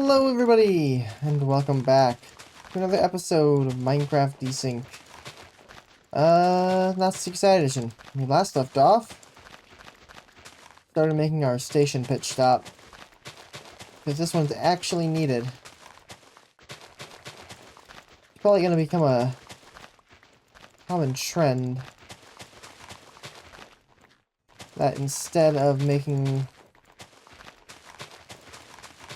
Hello everybody, and welcome back to another episode of Minecraft Desync. Not 6th edition. When we last left off, started making our station pitch stop. Because this one's actually needed. It's probably going to become a common trend that instead of making...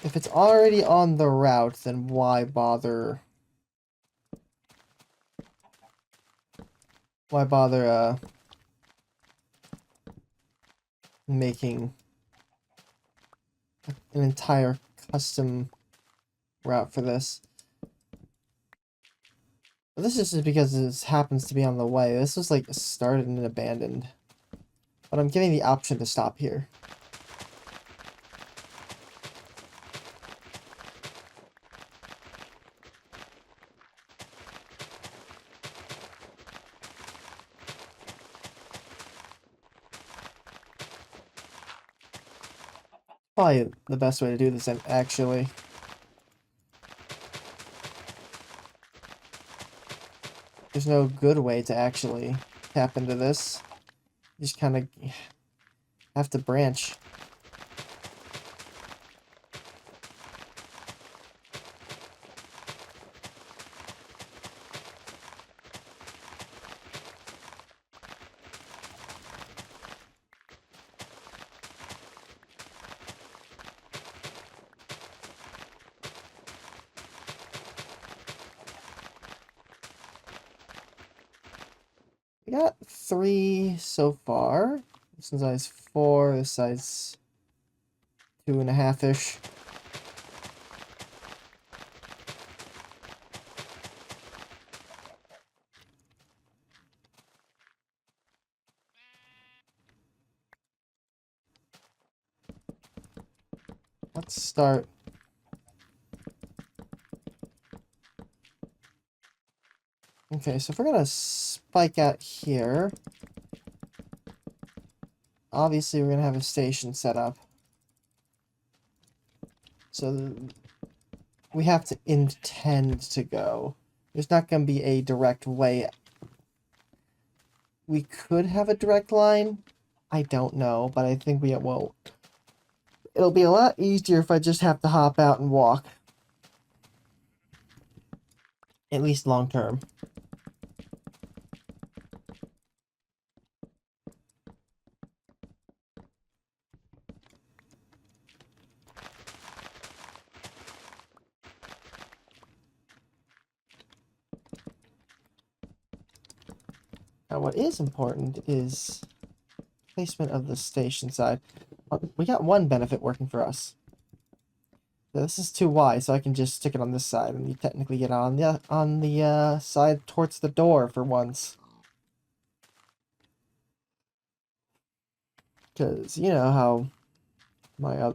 If it's already on the route, then why bother... making an entire custom route for this. But this is just because this happens to be on the way. This was like started and abandoned. But I'm giving the option to stop here. Probably the best way to do this, actually. There's no good way to actually tap into this. You just kind of have to branch. We got 3 so far. This one's size 4, this size 2.5-ish. Let's start. Okay, so if we're gonna spike out here, obviously we're gonna have a station set up. So we have to intend to go. There's not gonna be a direct way. We could have a direct line. I don't know, but I think we won't. It'll be a lot easier if I just have to hop out and walk. At least long term. Now what is important is placement of the station side. We got one benefit working for us. So this is too wide, so I can just stick it on this side, and you technically get on the side towards the door for once. Because you know how my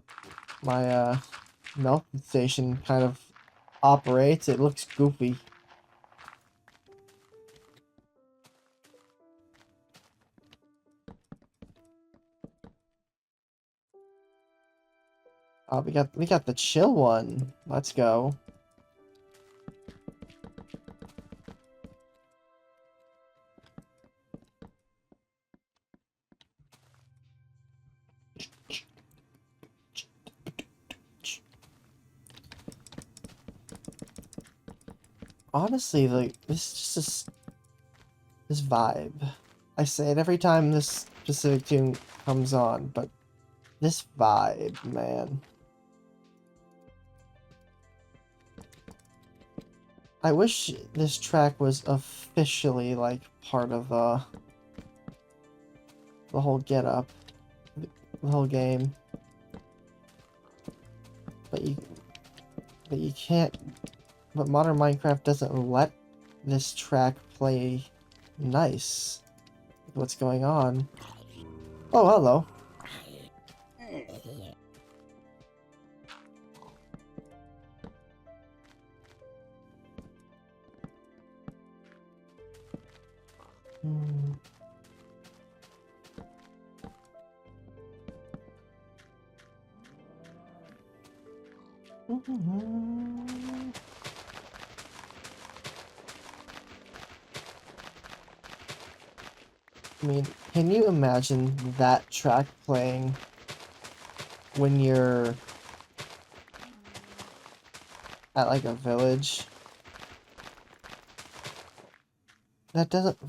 milk station kind of operates. It looks goofy. Oh, we got the chill one. Let's go. Honestly, like this vibe. I say it every time this specific tune comes on, but this vibe, man. I wish this track was officially like part of the whole getup, the whole game. But you can't. But modern Minecraft doesn't let this track play nice with what's going on. Oh, hello. I mean, can you imagine that track playing when you're at like a village? That doesn't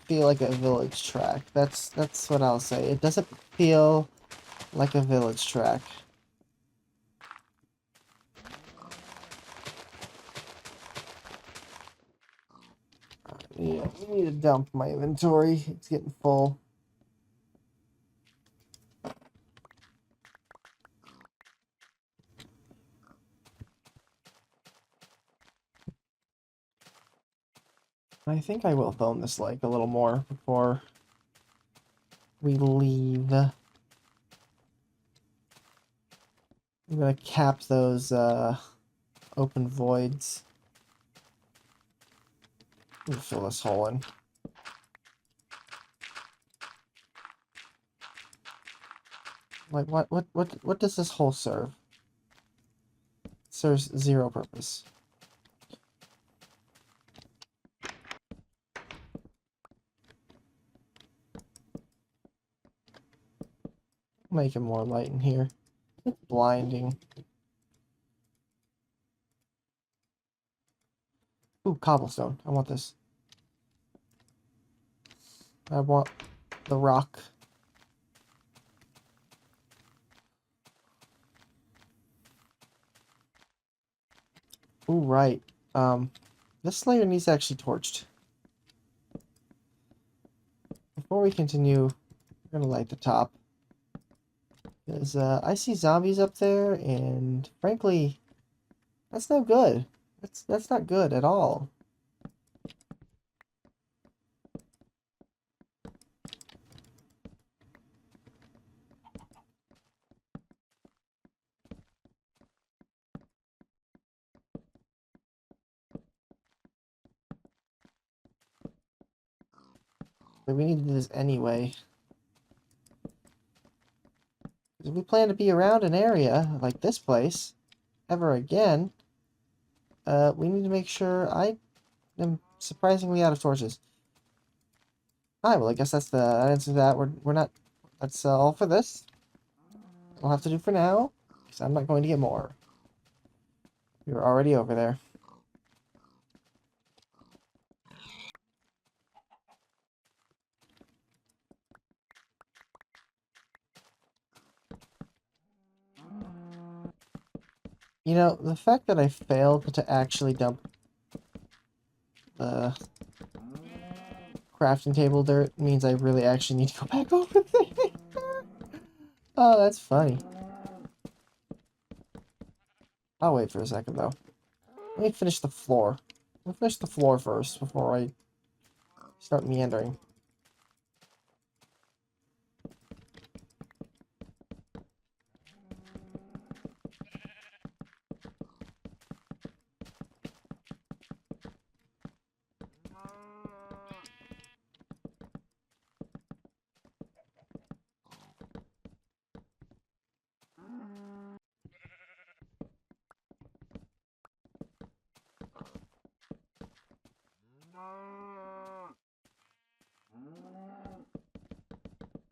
feel like a village track. That's what I'll say. It doesn't feel like a village track. Yeah, I need to dump my inventory. It's getting full. I think I will film this like a little more before we leave. I'm gonna cap those open voids. Let me fill this hole in. Like what does this hole serve? It serves zero purpose. Make it more light in here. It's blinding. Ooh, cobblestone. I want this. I want the rock. Ooh, right. This layer needs actually torched. Before we continue, we're gonna light the top. Because I see zombies up there, and frankly, that's no good. That's not good at all. But we need to do this anyway. If we plan to be around an area like this place ever again, we need to make sure I am surprisingly out of torches. Alright, well I guess that's the answer to that. We're not. That's all for this. We'll have to do for now, because I'm not going to get more. You're already over there. You know, the fact that I failed to actually dump the crafting table dirt means I really actually need to go back over there. Oh, that's funny. I'll wait for a second, though. Let me finish the floor. Let me finish the floor first before I start meandering.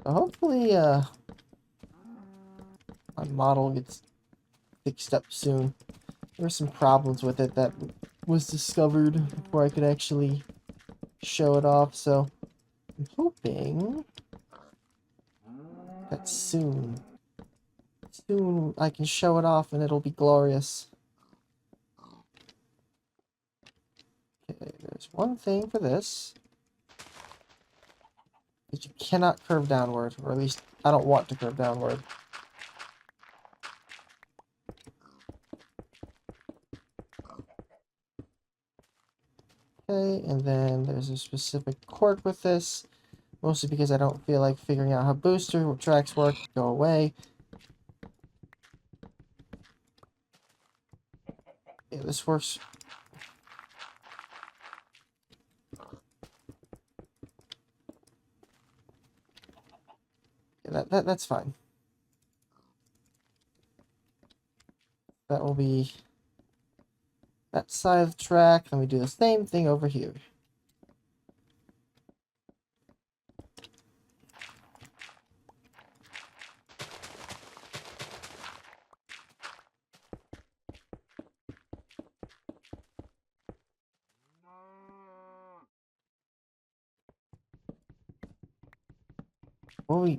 Hopefully, my model gets fixed up soon. There were some problems with it that was discovered before I could actually show it off, so I'm hoping that soon I can show it off and it'll be glorious. Okay, there's one thing for this. That you cannot curve downward, or at least I don't want to curve downward. Okay, and then there's a specific quirk with this, mostly because I don't feel like figuring out how booster tracks work. Go away. Yeah, this works. Yeah, that's fine. that will be that side of the track. Then we do the same thing over here.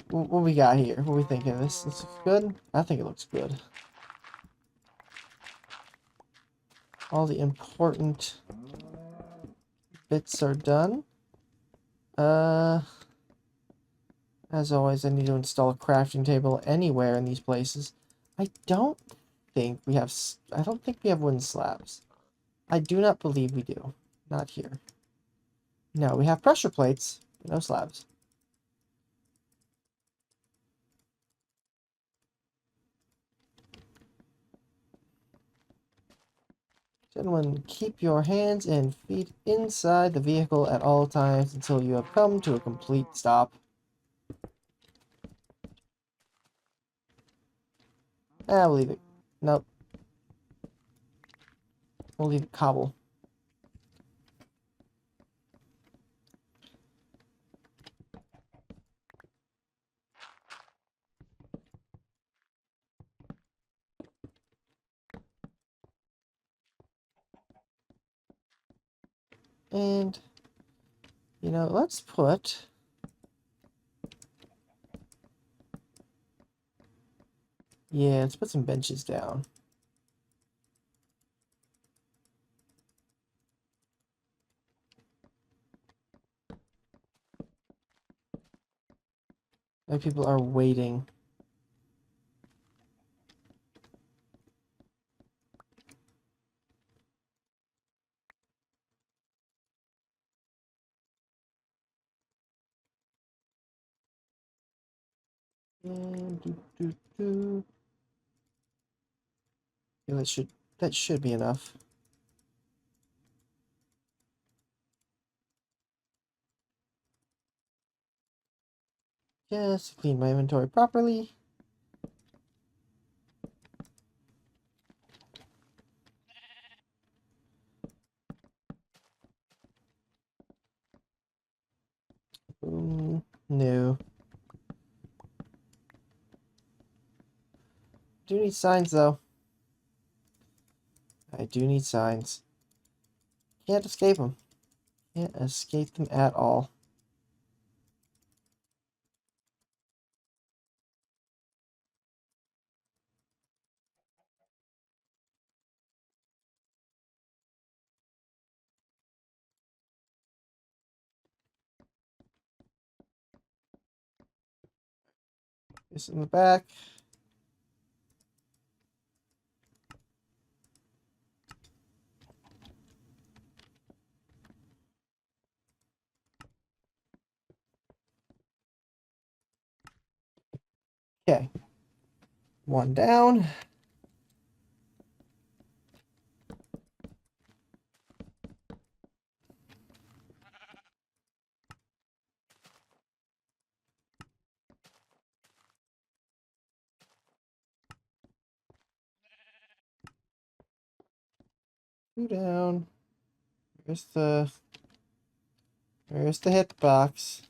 What we got here? What are we thinking? This looks good? I think it looks good. All the important bits are done. As always, I need to install a crafting table anywhere in these places. I don't think we have wooden slabs. I do not believe we do. Not here. No, we have pressure plates, but no slabs. Gentlemen, keep your hands and feet inside the vehicle at all times until you have come to a complete stop. We'll leave it. Nope. We'll leave it cobble. And, you know, let's put... Yeah, let's put some benches down. Like people are waiting. And yeah, that should be enough. Just clean my inventory properly. Boom. No. Do need signs though. I do need signs. Can't escape them. Can't escape them at all. This in the back. Okay. One down. Two down. Where's the hitbox?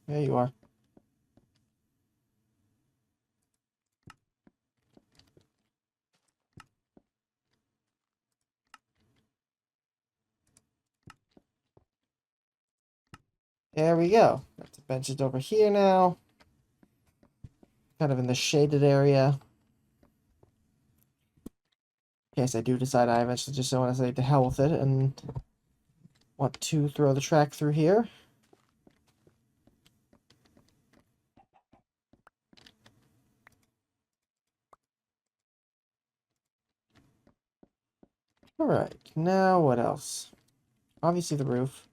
There you are. There we go. Got the benches over here now. Kind of in the shaded area. In case I do decide I eventually just want to say to hell with it and want to throw the track through here. Alright, now what else? Obviously the roof.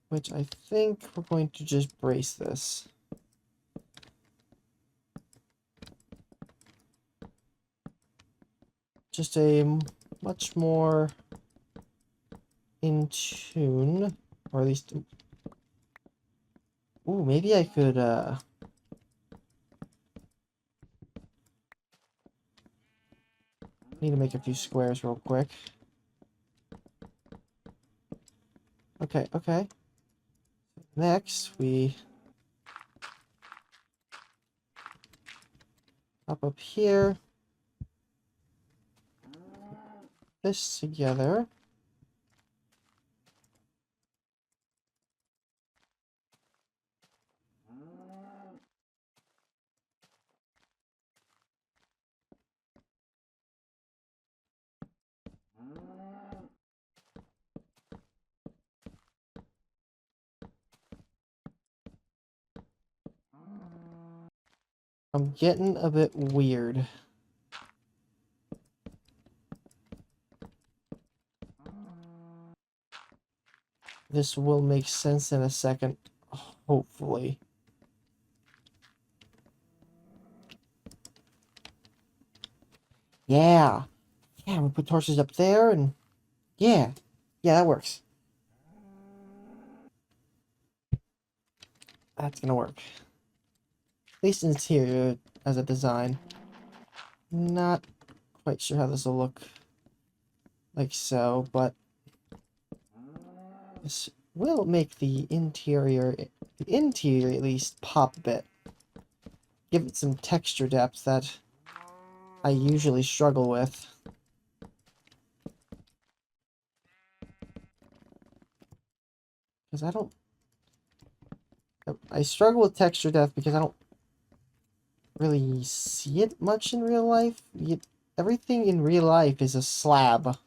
Which I think we're going to just brace this. Just a much more in tune, or at least... Ooh, maybe I could, Need to make a few squares real quick. Okay, okay. Next, we up here. This together. I'm getting a bit weird. This will make sense in a second, hopefully. Yeah. Yeah, we put torches up there and yeah. Yeah, that works. That's gonna work. At least interior as a design. Not quite sure how this will look like so, but this will make the interior at least pop a bit. Give it some texture depth that I usually struggle with. Because I struggle with texture depth because I don't really see it much in real life. Everything in real life is a slab.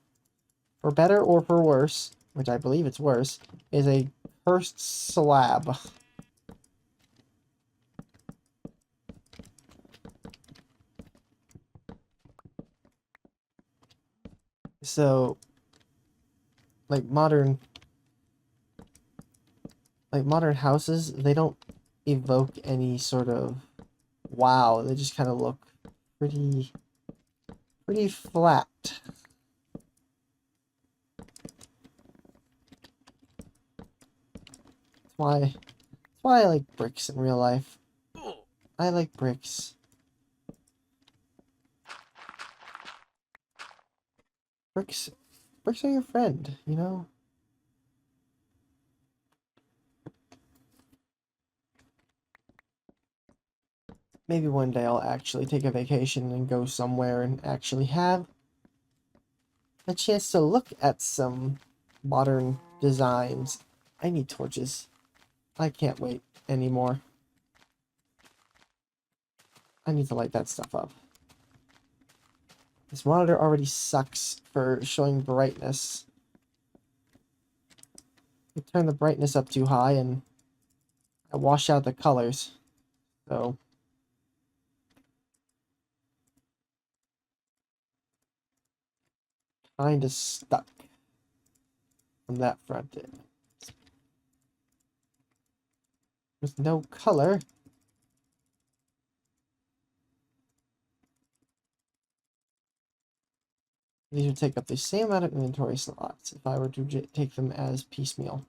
For better or for worse, which I believe it's worse, is a cursed slab. So, like modern houses, they don't evoke any sort of wow. They just kind of look pretty flat. That's why I like bricks in real life. I like bricks. Bricks are your friend, you know? Maybe one day I'll actually take a vacation and go somewhere and actually have a chance to look at some modern designs. I need torches. I can't wait anymore. I need to light that stuff up. This monitor already sucks for showing brightness. I turn the brightness up too high and I wash out the colors. So kinda stuck on that front end. With no color. These would take up the same amount of inventory slots if I were to take them as piecemeal.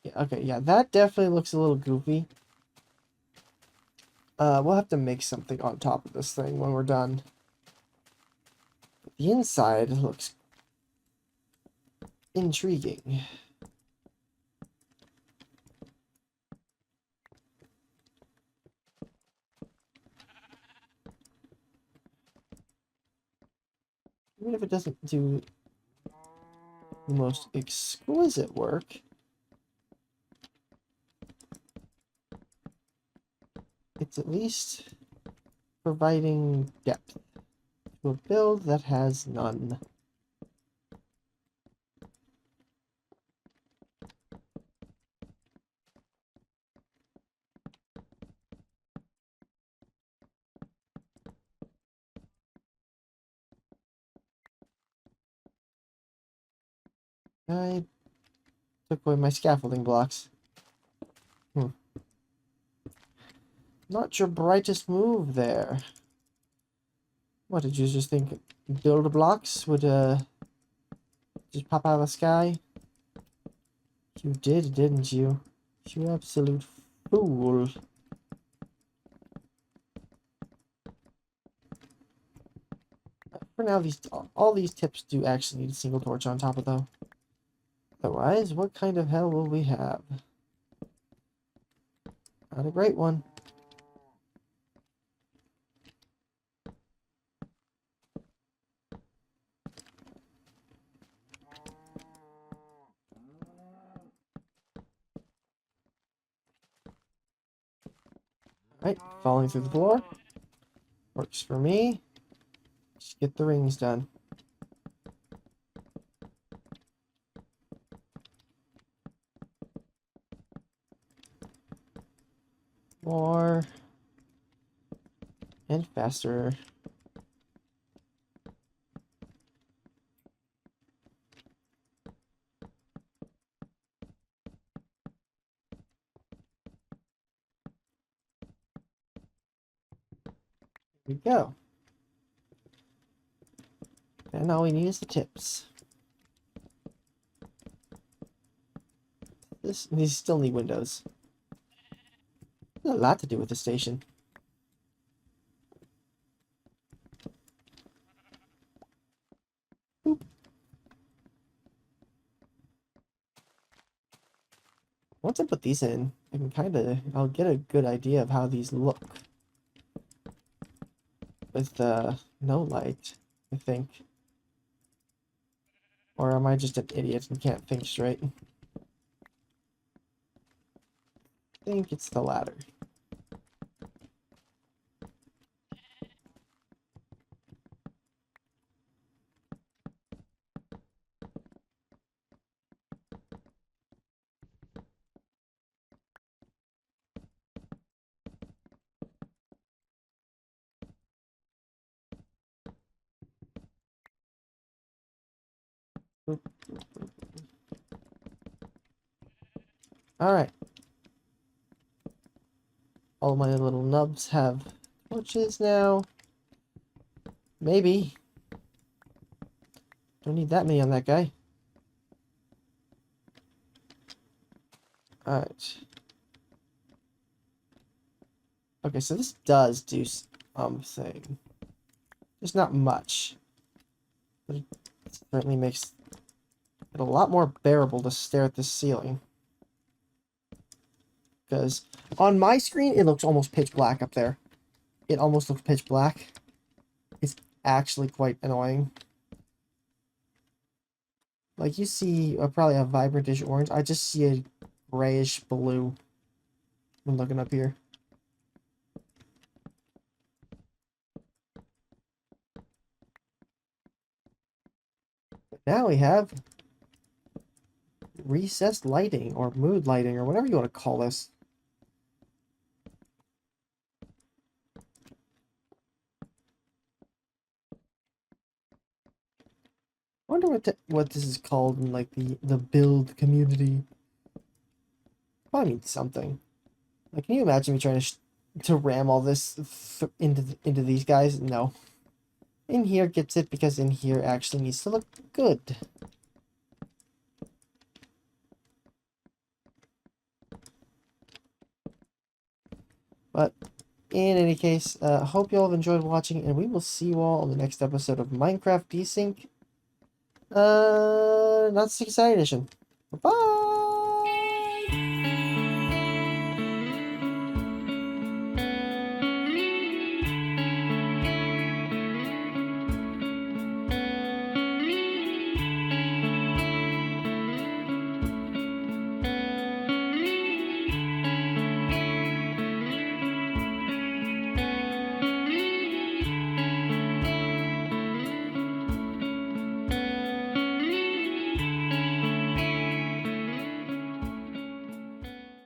Yeah, okay, yeah, that definitely looks a little goofy. We'll have to make something on top of this thing when we're done. The inside looks intriguing. Even if it doesn't do the most exquisite work, it's at least providing depth to a build that has none. I took away my scaffolding blocks. Not your brightest move there. What, did you just think build blocks would just pop out of the sky? You did, didn't you? You absolute fool. For now, all these tips do actually need a single torch on top of though. Otherwise, what kind of hell will we have? Not a great one. Alright, falling through the floor. Works for me. Just get the rings done. More. And faster. Here we go. And all we need is the tips. These still need windows. There's a lot to do with the station. Boop. Once I put these in, I can I'll get a good idea of how these look. With no light, I think. Or am I just an idiot and can't think straight? I think it's the latter. Alright. All my little nubs have torches now. Maybe. Don't need that many on that guy. Alright. Okay, so this does do something. There's not much. But it certainly makes it a lot more bearable to stare at this ceiling. Because on my screen, it looks almost pitch black up there. It almost looks pitch black. It's actually quite annoying. Like, you see probably a vibrantish orange. I just see a grayish blue when looking up here. But now we have recessed lighting, or mood lighting, or whatever you want to call this. I wonder what this is called in like the build community. Probably means something. Like, can you imagine me trying to ram all this into these guys? No. In here gets it because in here actually needs to look good. But in any case, hope you all have enjoyed watching, and we will see you all on the next episode of Minecraft Desync. Not 6th Edition. Bye-bye!